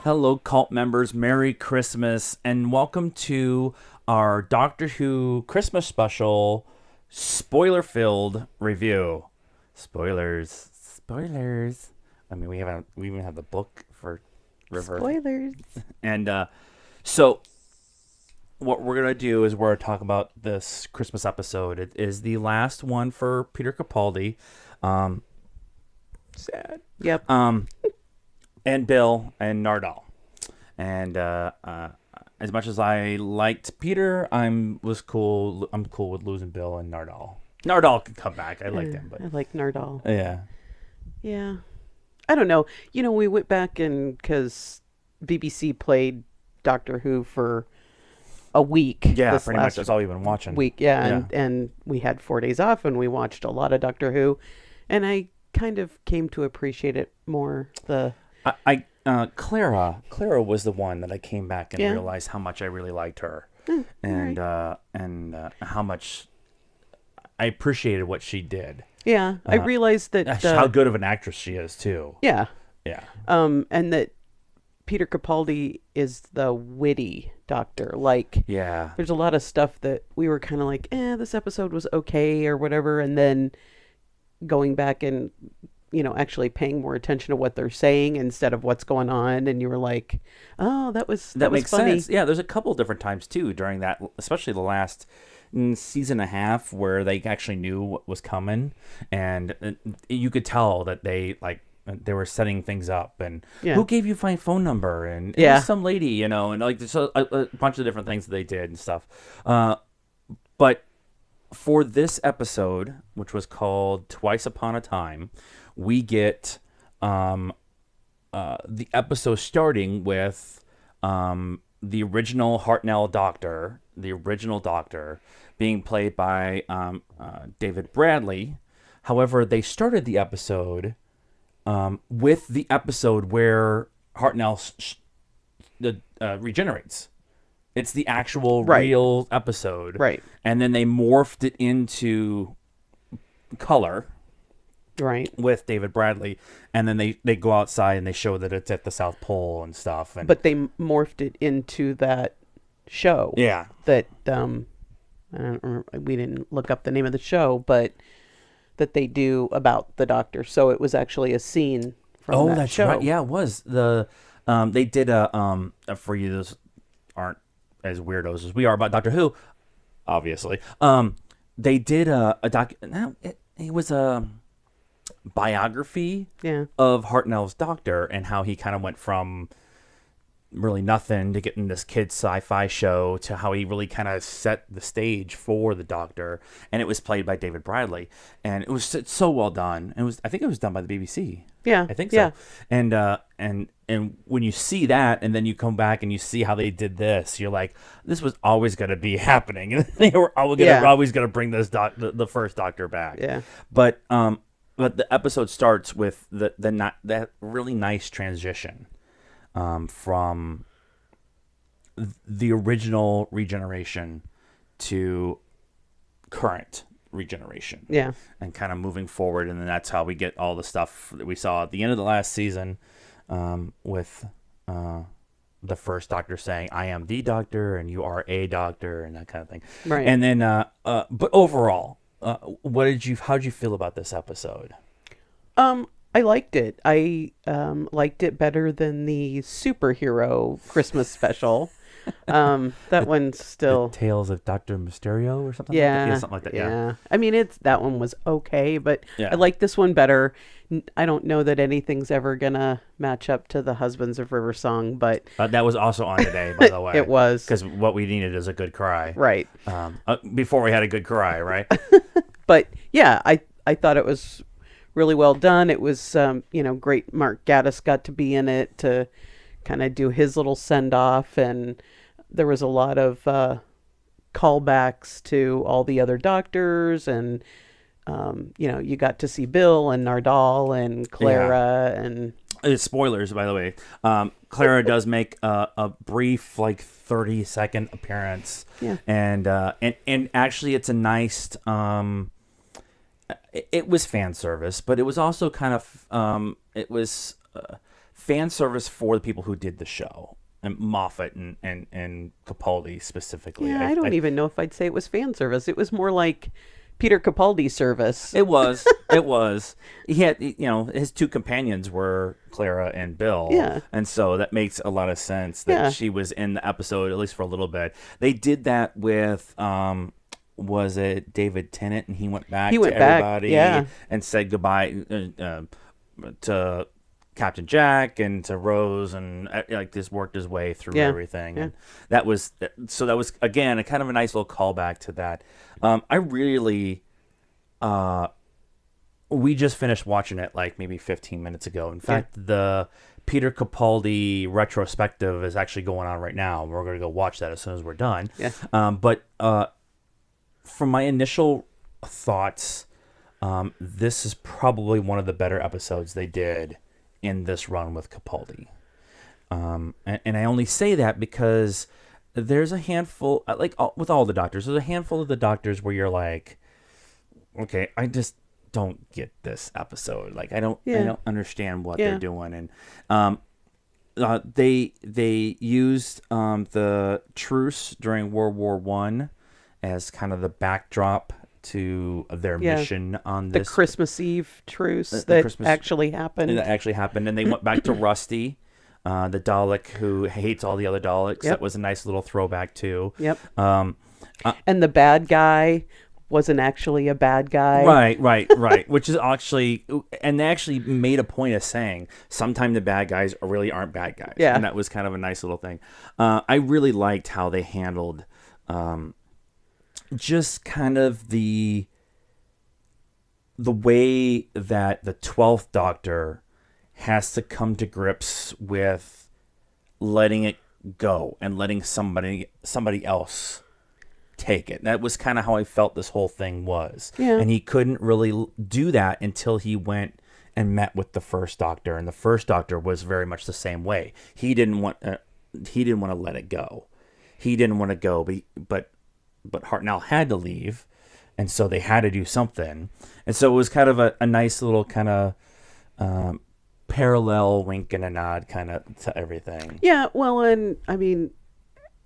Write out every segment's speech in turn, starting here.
Hello, cult members. Merry Christmas, and welcome to our Doctor Who Christmas special, spoiler-filled review. Spoilers. I mean, we even have the book for River, Spoilers. and so what we're gonna do is we're gonna talk about this Christmas episode. It is the last one for Peter Capaldi. Sad. Yep. And Bill and Nardal. And as much as I liked Peter, I'm cool with losing Bill and Nardal. Nardal could come back. I liked him, but I like Nardal. yeah, Yeah. I don't know. We went back and because BBC played Doctor Who for a week. yeah, this pretty much last that's all we've been watching. week. Yeah, and we had 4 days off and we watched a lot of Doctor Who, and I kind of came to appreciate it more. Clara was the one that I came back and realized how much I really liked her, and how much I appreciated what she did. Yeah, I realized that How good of an actress she is too. yeah, Yeah. and that Peter Capaldi is the witty Doctor. Like, Yeah. there's a lot of stuff that we were kind of like, this episode was okay or whatever, and then going back and actually paying more attention to what they're saying instead of what's going on, and you were like, oh, that was Makes funny. sense. Yeah, there's a couple different times too during that, especially the last season and a half where they actually knew what was coming, and you could tell that they were setting things up. And who gave you my phone number? And it was some lady, and like there's a bunch of different things that they did and stuff. But for this episode, which was called Twice Upon a Time, we get the episode starting with the original Hartnell Doctor, being played by David Bradley. However, they started the episode with the episode where Hartnell regenerates. It's the actual real episode. Right. And then they morphed it into color. Right. With David Bradley, and then they go outside and they show that it's at the South Pole and stuff. And But they morphed it into that show. yeah, That I don't remember, we didn't look up the name of the show, but that they do about the Doctor. So it was actually a scene from that that's show. right. Yeah, it was they did for you those aren't as weirdos as we are about Doctor Who, obviously. They did a doc. No, it was a biography of Hartnell's Doctor and how he kind of went from really nothing to getting this kid's sci-fi show to how he really kind of set the stage for the Doctor, and it was played by David Bradley, and it was so well done. I think it was done by the BBC. Yeah, I think so. Yeah. And when you see that, and then you come back and you see how they did this, you're like, this was always going to be happening. They were always going to bring this the first Doctor back. Yeah. But the episode starts with that really nice transition from the original regeneration to current regeneration. Yeah. And kind of moving forward, and then that's how we get all the stuff that we saw at the end of the last season with the first Doctor saying, "I am the Doctor, and you are a Doctor," and that kind of thing. Right. And then, but overall, how'd you feel about this episode? I liked it. I liked it better than the superhero Christmas special. That one's still Tales of Dr. Mysterio or something like yeah, that? Yeah, something like that. Yeah. I mean, that one was okay, but Yeah. I like this one better. I don't know that anything's ever gonna match up to the Husbands of River Song, but That was also on today, by the way. it was. Because what we needed is a good cry. Right. Before we had a good cry, right? But yeah, I thought it was really well done. It was great. Mark Gatiss got to be in it to kind of do his little send off, and there was a lot of callbacks to all the other Doctors, and you got to see Bill and Nardal and Clara and It's spoilers, by the way. Clara does make a brief, 30-second appearance. Yeah. And actually, it's a nice. It was fan service, but it was also kind of fan service for the people who did the show, and Moffat and Capaldi specifically. Yeah, I don't even know if I'd say it was fan service. It was more like Peter Capaldi service. It was. It was. He had, his two companions were Clara and Bill. Yeah. And so that makes a lot of sense that she was in the episode, at least for a little bit. They did that with, was it David Tennant? And he went back to everybody and said goodbye to Captain Jack and to Rose, and like this worked his way through everything. And that was again a kind of a nice little callback to that. I really we just finished watching it like maybe 15 minutes ago. In fact, the Peter Capaldi retrospective is actually going on right now. We're going to go watch that as soon as we're done. But from my initial thoughts, this is probably one of the better episodes they did in this run with Capaldi. And I only say that because there's a handful, like with all the doctors, there's a handful of the doctors where you're like, okay, I just don't get this episode. Like I don't understand what they're doing. And they used the truce during World War One as kind of the backdrop to their mission on this. The Christmas Eve truce that actually happened. That actually happened. And they went back to Rusty, the Dalek who hates all the other Daleks. That was a nice little throwback too. And the bad guy wasn't actually a bad guy. Right. Which is actually, and they actually made a point of saying sometimes the bad guys really aren't bad guys. Yeah. And that was kind of a nice little thing. I really liked how they handled just kind of the way that the 12th Doctor has to come to grips with letting it go and letting somebody else take it. That was kind of how I felt this whole thing was. And he couldn't really do that until he went and met with the first Doctor, and the first Doctor was very much the same way. He didn't want to let it go. He didn't want to go, but Hartnell had to leave, and so they had to do something. And so it was kind of a nice little kind of parallel wink and a nod kind of to everything. Yeah, well, and I mean,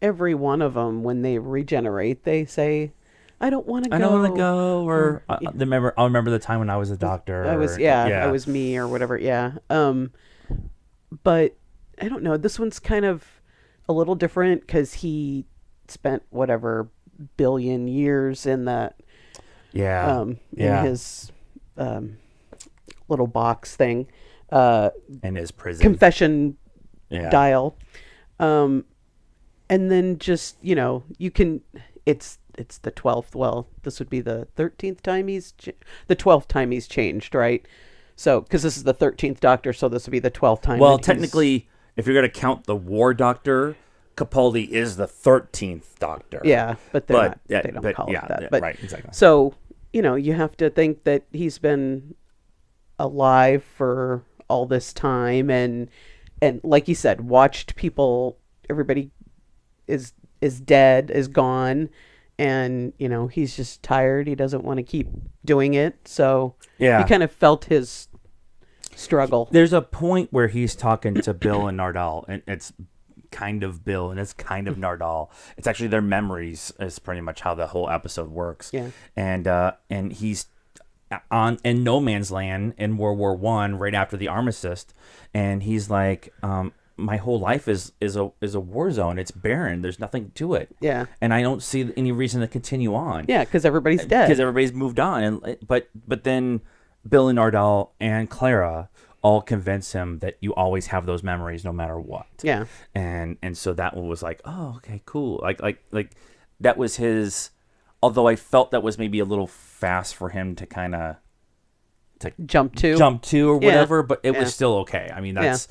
every one of them, when they regenerate, they say, I don't want to go. I don't want to go, or I'll remember the time when I was a doctor. I was me or whatever, But I don't know, this one's kind of a little different because he spent whatever billion years in that in his little box thing in his prison confession dial, and then just you can it's the 12th, well this would be the 13th time the 12th time he's changed, right? So because this is the 13th Doctor, so this would be the 12th time. Well, technically, if you're going to count the War Doctor, Capaldi is the 13th Doctor. Yeah, but they don't call it that. But, right, exactly. So, you have to think that he's been alive for all this time and like you said, watched people, everybody is dead, is gone, and, he's just tired. He doesn't want to keep doing it. So he kind of felt his struggle. There's a point where he's talking to Bill and Nardal, and it's kind of Bill and it's kind of Nardal. It's actually their memories is pretty much how the whole episode works. And he's in no man's land in World War One right after the armistice, and he's like, my whole life is a war zone. It's barren. There's nothing to it. And I don't see any reason to continue on. Because everybody's dead. Because everybody's moved on. And but then Bill and Nardal and Clara all convince him that you always have those memories no matter what. And so that one was like, oh, okay, cool. Like that was his, although I felt that was maybe a little fast for him to kind of jump to or whatever, but it was still okay. I mean, that's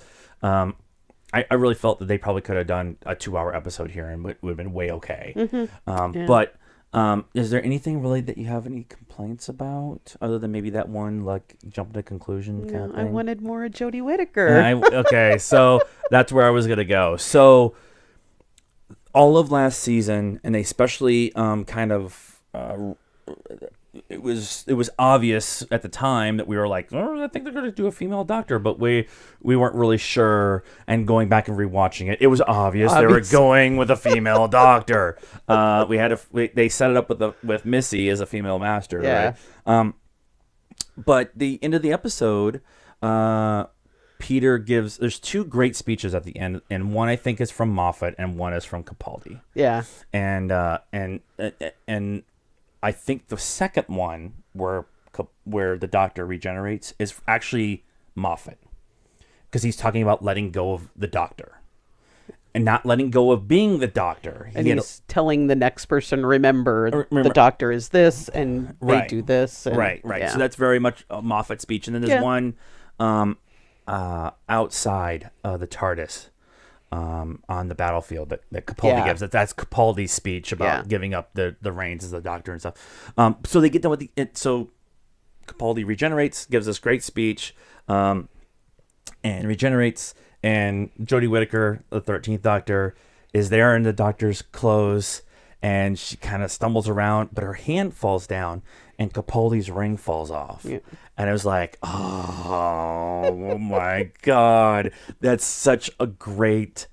I really felt that they probably could have done a 2-hour episode here and it would have been way okay. But is there anything really that you have any complaints about other than maybe that one, like jump to conclusion kind of thing? I wanted more of Jodie Whittaker. Okay, so that's where I was going to go. So all of last season, and they especially kind of it was obvious at the time that we were like, oh, I think they're going to do a female doctor, but we weren't really sure. And going back and rewatching it, it was obvious they were going with a female doctor. They set it up with Missy as a female master, right? But the end of the episode, Peter gives. There's two great speeches at the end, and one I think is from Moffat, and one is from Capaldi. Yeah, and I think the second one where the doctor regenerates is actually Moffat, because he's talking about letting go of the doctor and not letting go of being the doctor. And he's telling the next person, remember, the doctor is this, and they do this. And, right. Yeah. So that's very much a Moffat speech. And then there's one outside the TARDIS on the battlefield that Capaldi gives. That's Capaldi's speech about giving up the reins as the doctor and stuff. So they get done with so Capaldi regenerates, gives this great speech, and regenerates. And Jodie Whittaker, the 13th Doctor, is there in the Doctor's clothes, and she kind of stumbles around, but her hand falls down, and Capaldi's ring falls off. Yeah. And it was like, oh my God, that's such a great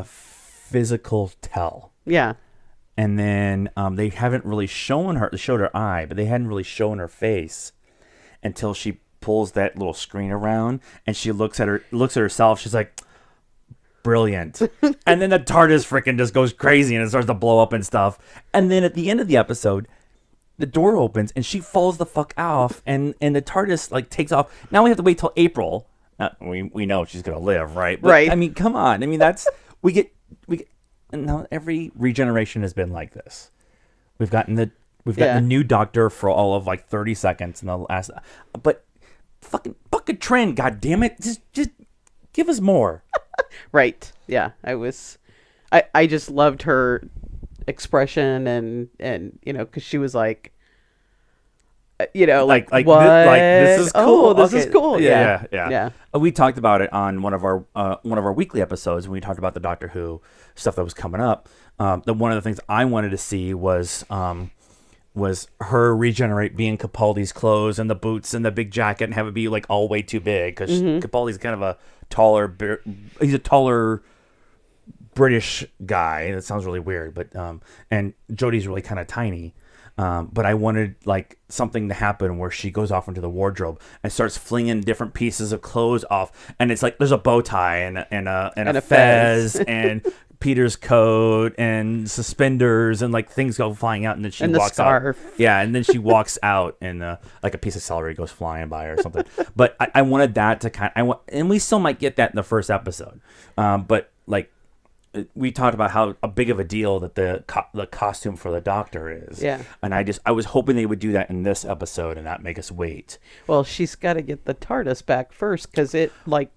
physical tell. Yeah. And then they haven't really showed her eye, but they hadn't really shown her face until she pulls that little screen around, and she looks at herself. She's like, brilliant. And then the TARDIS freaking just goes crazy and it starts to blow up and stuff. And then at the end of the episode, the door opens and she falls the fuck off, and the TARDIS like takes off. Now we have to wait till April. We know she's gonna live, right? But, right. I mean, come on. I mean, that's we get and now every regeneration has been like this. We've gotten the new Doctor for all of like 30 seconds in the last, but fucking buck a trend, god damn it. Just give us more. Right. Yeah. I just loved her expression and because she was like, like what? This is cool. Oh, this is cool. Yeah. We talked about it on one of our weekly episodes when we talked about the Doctor Who stuff that was coming up. One of the things I wanted to see was her regenerate, being Capaldi's clothes and the boots and the big jacket, and have it be like all way too big, because Capaldi's kind of a he's a taller British guy. That sounds really weird, but and Jodie's really kind of tiny. But I wanted like something to happen where she goes off into the wardrobe and starts flinging different pieces of clothes off, and it's like there's a bow tie and a fez and Peter's coat and suspenders, and like things go flying out, and then she walks out. Yeah, and then she walks out, and like a piece of celery goes flying by or something. But I wanted that to and we still might get that in the first episode. But like we talked about how a big of a deal that the costume for the Doctor is. Yeah. And I was hoping they would do that in this episode and not make us wait. Well, she's got to get the TARDIS back first, because it like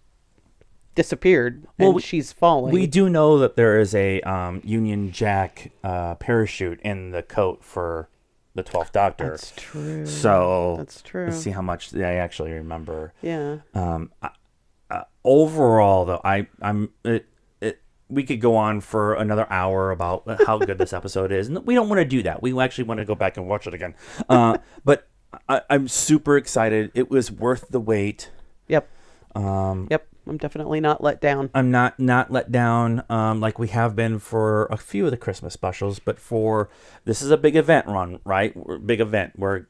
disappeared and she's falling. We do know that there is a Union Jack parachute in the coat for the 12th Doctor. That's true. So that's true. Let's see how much I actually remember. Yeah. Overall, though, we could go on for another hour about how good this episode is. And we don't want to do that. We actually want to go back and watch it again. But I'm super excited. It was worth the wait. Yep. Yep. I'm definitely not let down. I'm not let down like we have been for a few of the Christmas specials. But this is a big event run, right? Big event. We're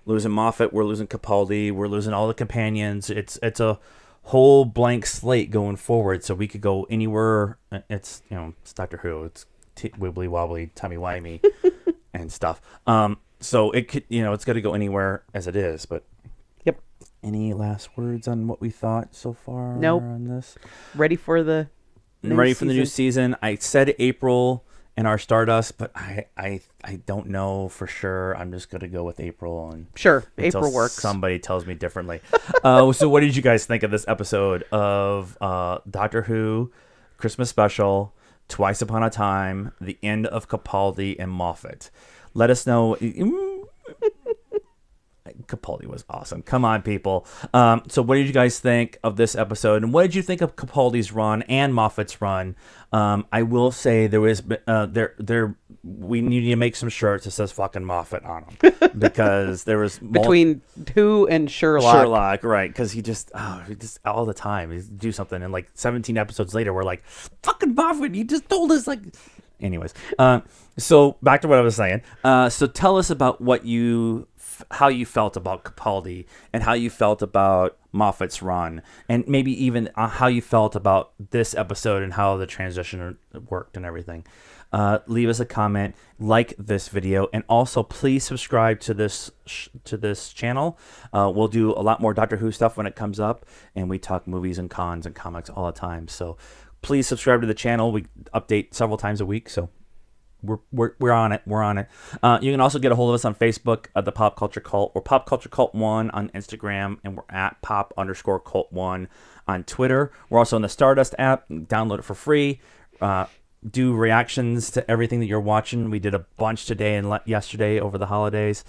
losing Moffat. We're losing Capaldi. We're losing all the companions. It's a whole blank slate going forward, so we could go anywhere. It's it's Doctor Who, it's wibbly wobbly, timey wimey and stuff. So it could it's got to go anywhere as it is. But yep. Any last words on what we thought so far? Nope. On this, ready for the new season. I said April in our Stardust, but I don't know for sure. I'm just gonna go with April, and sure, April works. Somebody tells me differently. So what did you guys think of this episode of Doctor Who Christmas special, Twice Upon a Time, the end of Capaldi and Moffat? Let us know. Capaldi was awesome. Come on, people. So what did you guys think of this episode? And what did you think of Capaldi's run and Moffat's run? I will say we need to make some shirts that says fucking Moffat on them because there was between who and Sherlock, right? Because he just all the time he do something, and like 17 episodes later, we're like, fucking Moffat, you just told us like. Anyways, so back to what I was saying. So tell us about how you felt about Capaldi and how you felt about Moffat's run, and maybe even how you felt about this episode and how the transition worked and everything. Leave us a comment, like this video, and also please subscribe to this channel. We'll do a lot more Doctor Who stuff when it comes up, and we talk movies and cons and comics all the time. So please subscribe to the channel. We update several times a week, so we're on it. We're on it. You can also get a hold of us on Facebook at the Pop Culture Cult, or Pop Culture Cult 1 on Instagram, and we're at Pop_Cult1 on Twitter. We're also in the Stardust app. Download it for free. Do reactions to everything that you're watching. We did a bunch today and yesterday over the holidays.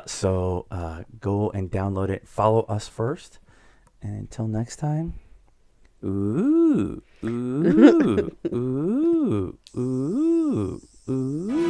So go and download it. Follow us first. And until next time. Ooh, ooh, ooh, ooh, ooh.